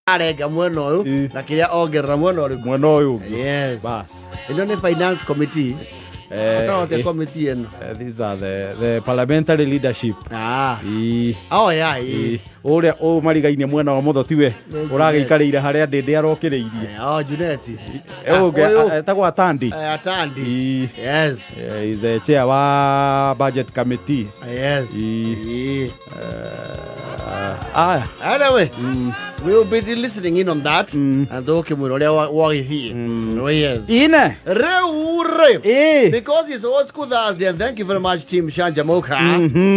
arega mwena uyu na kiria ongerera mwena uyu. Yes. Bas. Ino ni finance committee. The committee eno. These are the parliamentary leadership. Oh yeah. Uria marigainie mwena wa motho tiwe uragiikariire haria ndende arokiriirie. Juneti. Etagwo Atandi. Atandi. Yes. Is the chair wa budget committee. Yes. Anyway, we will be listening in on that and okay muroria wa itii. Yes. Ine. Reure. Because it's Old School Thursday, and thank you very much Team Shanjamoka.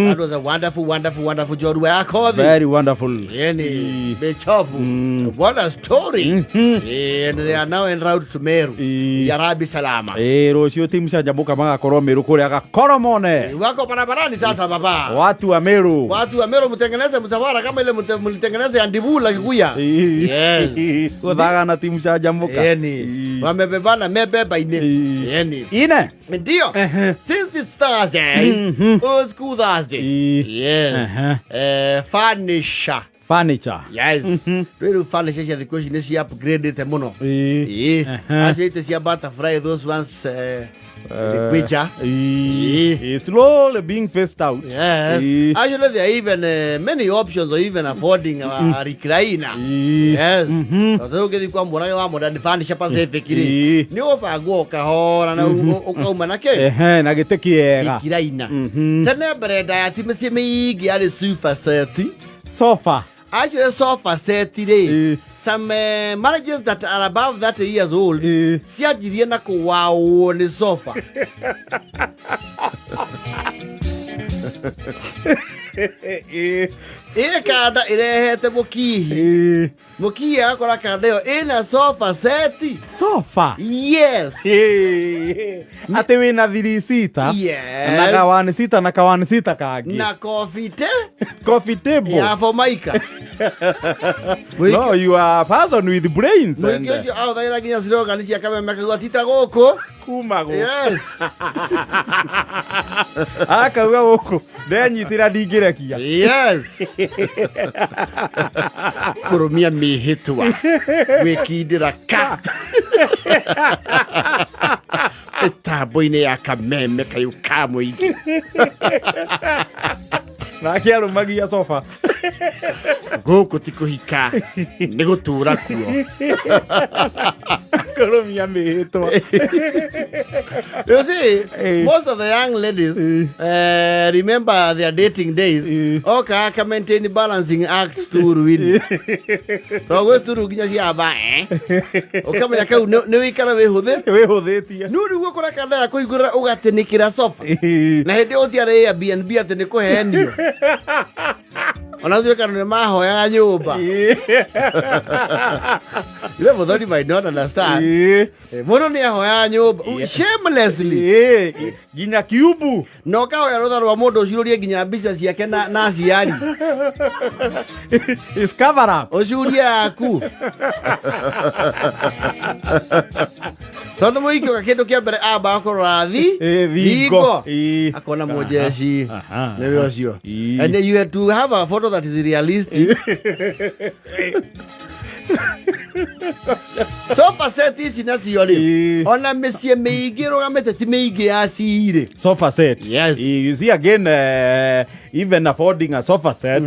That was a wonderful job we are calling. Very wonderful. Any bechopu. What a story. And they are now en route to Meru. Yarabi salama. Rocio Team Shanjamoka magakorwo Meru kuri agakoromone. Wako barabarani sasa baba. Watu wa Meru mtengeneze msafara kama ile mlitengeneza ya Ndibula Kikuya. Yes. Kuthaga na Team Shanjamoka. Wamebebana mebeba Ine. Ndio. Since it's Thursday, Old School Thursday. Yes. Furniture. Yes. Really furniture the question is upgraded the mono. As it is butterfly those ones the picture. Slowly being phased out. Yes. Actually there are even many options or even affording a recliner. Yes. So get kwa mbona wa modern furniture Pacific ni ofago kahora na ukauma nake. Na gitekiega. Recliner. Tene breda ya timesi migi ale sofa. Actually, sofa set today. Some marriages that are above 30 years old, siajirie na kuwao ni sofa. Kada irehete mukihi. Mukihi akora kada yo ina sofa seti. Sofa? Yes. Ate wina thirisita. Yes. Na kawani sita na kawani sita kagi. Na coffee table. Yeah, for Maika. No, you are a person with brains. No, you out there again as long as you come make a tita goko. Kumago. Yes. Aka goko. Denyitira ndigerekia. Yes. Kurumia mihitwa. Wekidira ka. Etaboine ya kameme kayu kamo iki. Na kiaro magia sofa. Goko tikuhika. Negutura kuo. Kurumia mihitwa. You see, most of the young ladies remember their dating days. Okay, can maintain the balancing acts to ruin. So go to ruginya cia ba okama yakau ne wikara wehuthetia no rigo kora kada ya kuigura ugatenikira sofa na hindi utiare Airbnb ate ni kuhenio ona thwe kana mahoya nyumba ile muthoni might not understand muno ni ahoya nyumba shamelessly ginya kiubu no kahoya rutha rwa mundu uciurie ginya mbica ciake na ciari is cover up uciurie yaku tondu muikio gakindu kia mbere amba akorora thingo akona mujeshi niwe ucio and you had to have a photo that is realistic. Sofa set is in a theory. On a Monsieur Meigiro, I met a Timegi. Sofa set. Yes. You see again, even affording a sofa set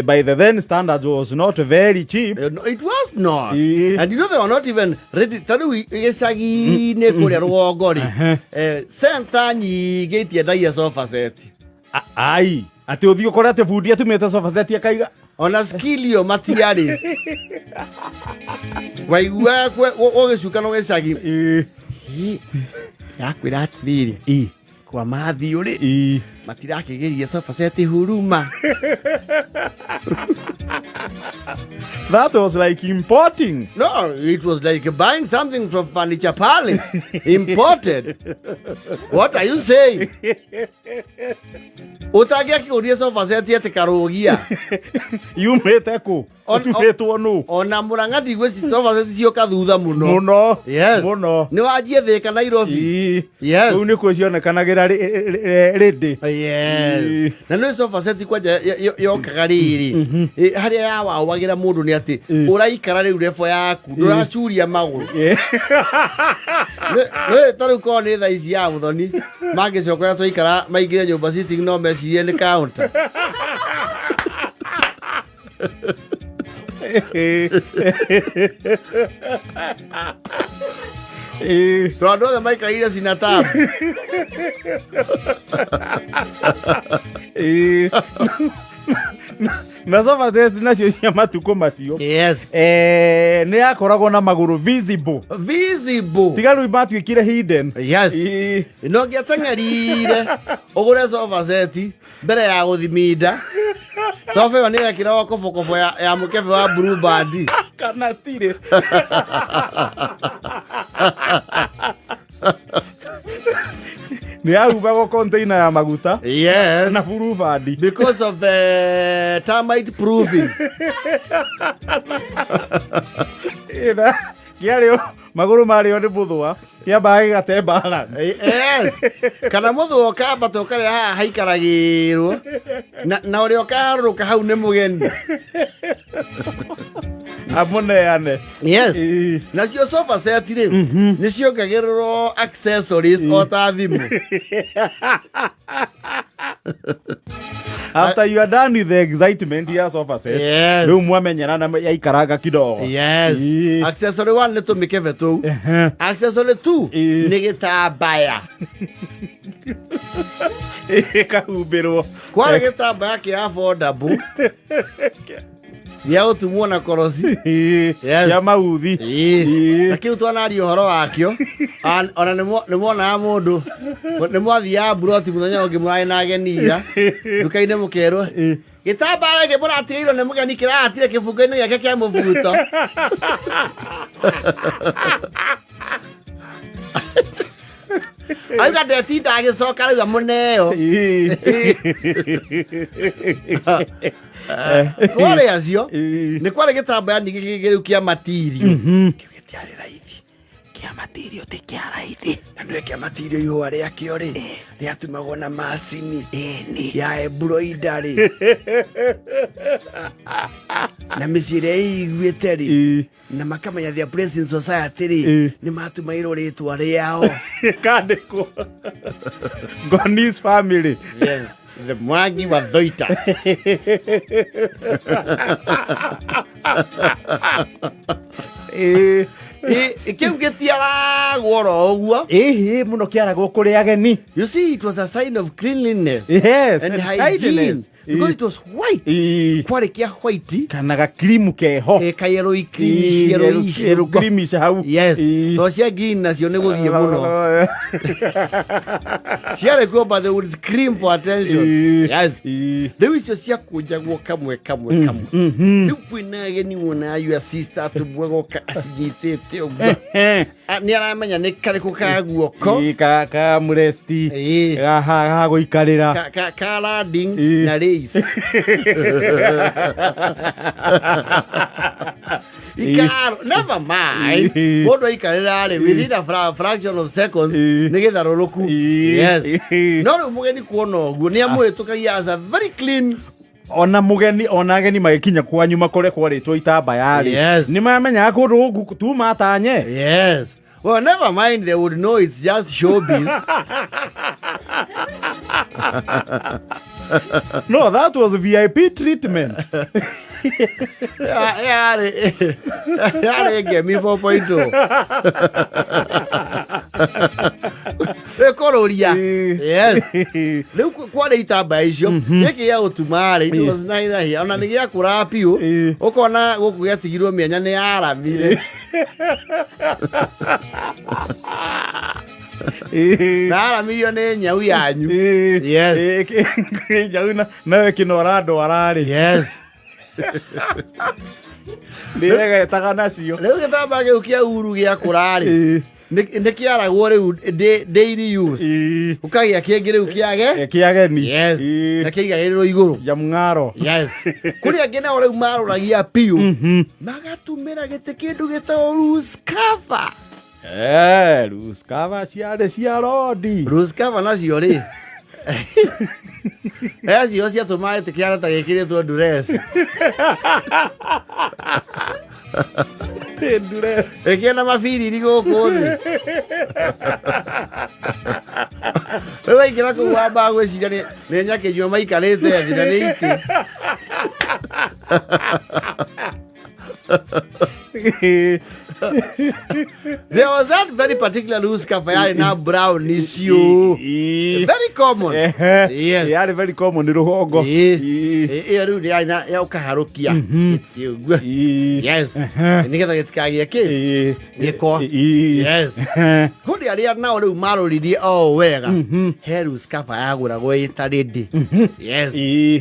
by the then standards was not very cheap. It was not. And you know, they were not even ready. Tadu Yesagi Neko Gori. Santani gate ya sofa set. Ai. Ate uthio korate fudia tumete sofa set yakaiga. Ona skilio matiari. Waigua ogecuka no gecagi. Yakwira atiriri. Kwa mathi uri. Matirakigeria sofa set huruma. That was like importing. No, it was like buying something from Furniture Palace. Imported. What are you saying? Utagia kiuria sofa set yete karogia. You mete ku. Meto no. Ona murangati gweci sofa set cio kathutha muno. Muno. Yes. Muno. Ni wajie thika Nairobi. Yes. Uni ku cionekanagira ready. Yes. Na no sofa set kwa yokaga riri. haria ya wagira mundu ni ati uraikara riu refo yaku nduracuria maguru we taru ko ni thaici ya muthoni mangicokora twaikara maingire nyumba sitting no mecirie ni counter to andå othe maikaire cinatamu na sofa test nacio cia matuko macio nä yakoragwo na magå visible tiga rä u matuä hidden no ngä ateng'erire å gå re sofa set mbere ya gå thiminda sofa ä yo nä yekä ragwo kobokobo ya må kebe wa blue band kana tirä nä yahumbagwo container ya maguta na blue band because of termite proofing gäarä magå marä o nä må thwa kä ambaga gä gate balance kana må thwa å kambata å karä haha haikaragä rwo na å rä a å kaharå rå ka hau nä må geni amuneane nacio sofa set rä nä ciongagä rä rwo accessories o ta thimå after you are done with the excitement ya sofa set rä u mwamenyerana yaikaranga kidogo accessory 1 nä tå mä kebe tå u accessory 2 nä gä tambaya kahumbä rwo kwarä gä tambaya kä affordable gä gå tumwo na koroci ya mauthi na kä u twanaria å horo wakä o ona nä monaga må ndå nä mwathiaga mburoti må thenya å ngä må rarä na ageni ira nduka-inä må kerwo gä tambaya gä må ratigä irwo nä må geni kä rahatire kä bungo-inä gäake kä a må buto auga ndetinda agä coka rauga må neo kwarä acio nä kwarä gä tambaya ningä gä rä u kä a matirio kä u gä tiarä raithi kä a matirio tä kä a raithi na nä kä a matirio ihåa rä akä o rä rä atumagwo na macini ya embroidery na mä ciä ä rä a iguä te rä na makamenya thea Blessing Society rä nä matumaä rwo rä twa rä ao kandä kwo Gonis family the Mwangi wa Thoitas kä u gä tiaragwo ro å guo må no kä aragwo kå rä ageni you see it was a sign of cleanliness and hygiene because it was white kwarä kä a white kana gakrimu keho kayerå krimi hau to cia green nacio nä gå thiä må no ciarä kuo but they would scream for attention rä u icio cia kånjagwo kamwe rä u kwä na ageni wona your sister tå goka acinyitä te å guo nä aramenya nä karä kå ka guoko ka mresti ga gå ikarä ra ka landing na race ikaro never mind må ndå aikarä ra rä within a fraction of seconds nä gä tharå rå ku no rä u må geni kuona å guo nä amå hä tå kagia as a very clean ona mugeni ona ageni magikinya kwanyu makore kwaritwo itambaya ri ni mamenyaga kundu tu matanye well never mind they would know it's just showbiz no that was VIP treatment yare get me 4.0 ekororia riu kware itambaya icio giki ya utumare it was neither here ona ni gya kura piu ukona guku gyatigirwo mienya ni yaramire naramiriyo nĩ nyau yanyu nyau nawe kĩnora ndwara rĩ nĩegetaga nacio rĩu gĩtambaya kĩu kĩa uru gĩakũra rĩ nĩ kĩaragwo rĩu daily use ũkagĩa kĩngĩ rĩu kĩageni na kĩigagĩrĩrwo igũrũ jamng'aro kũrĩ angĩ nao rĩu marũragia piũ magatumĩra gĩtĩ kĩndũ gĩtagwo loose cover loose cover ciarĩ cia rodi loose cover nacio rĩ Eci ocia tumae tikiara ta gikiritwo nduresi. Nduresi. Ekiona mabiriri guku thi. Wewe ikira kuwamba gwiciria ni nyake nyua maikarite thi na ni iti. There was that very particular loose cafe na brown issue. Very common. Yes. Yari very common ni ruhongo. Ru ni aina ya ukaharukia. Yes. Nigetha gitikagia ki. Giko. Yes. Hudi aria na ru maroririe o wega. He loose cafe aguragwo itarindi. Yes.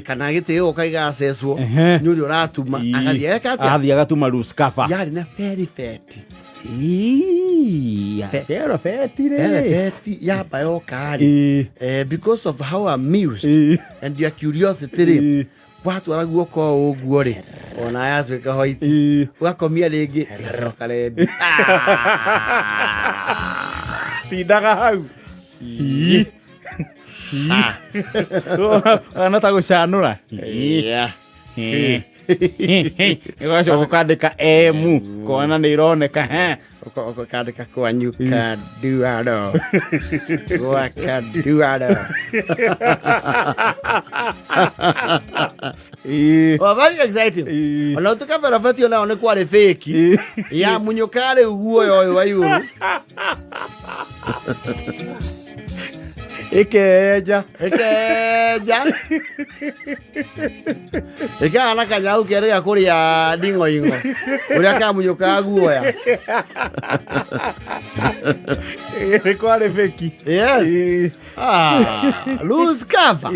Kana gitio ukaiga accesswo. Nyuri uratuma agathie ekata. Athia gatuma loose cafe. Yari na very fatty. Very fatty. Very fatty. Yeah, by all kind. Because of how amused and your curiosity. What were you call worry? On I ask you, Hoiti. Welcome here again. Tidakahau. Anata gushanura. Yeah. Iguacio gukandika emu kuona ni ironeka ukandika kwanyuka duado waka duado. Oh, very exciting. Ona tukavera fati ona one kware fake ya munyukare uguo yoyo wa yuru. Ekeja. Eka ana kanyau kere ya kuria dingo ingo. Uria kamunyuka guoya. Kware feki. Yes. Loose cover.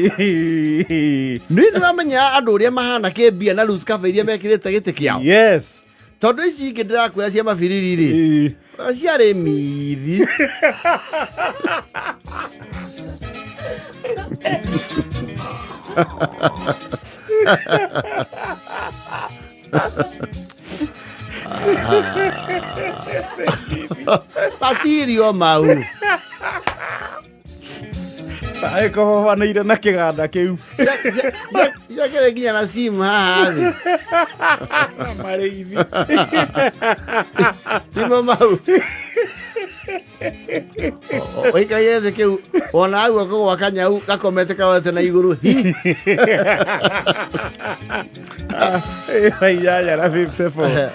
Nini wamenya andu uria mahana kebia na loose cover iria mekirite gite kiao. Yes. Tondu ici ngindira kwira cia mabiriri ri. Ciare mithi. Patirio mau. Ai ko vanaire na kiganda kiu. Ya kere nginya na simu haha thi. Marithi. Timo mau. Oika yeze kiu ona agwa ko wakanyau gakomete kawate na iguru. Ai ya la 54.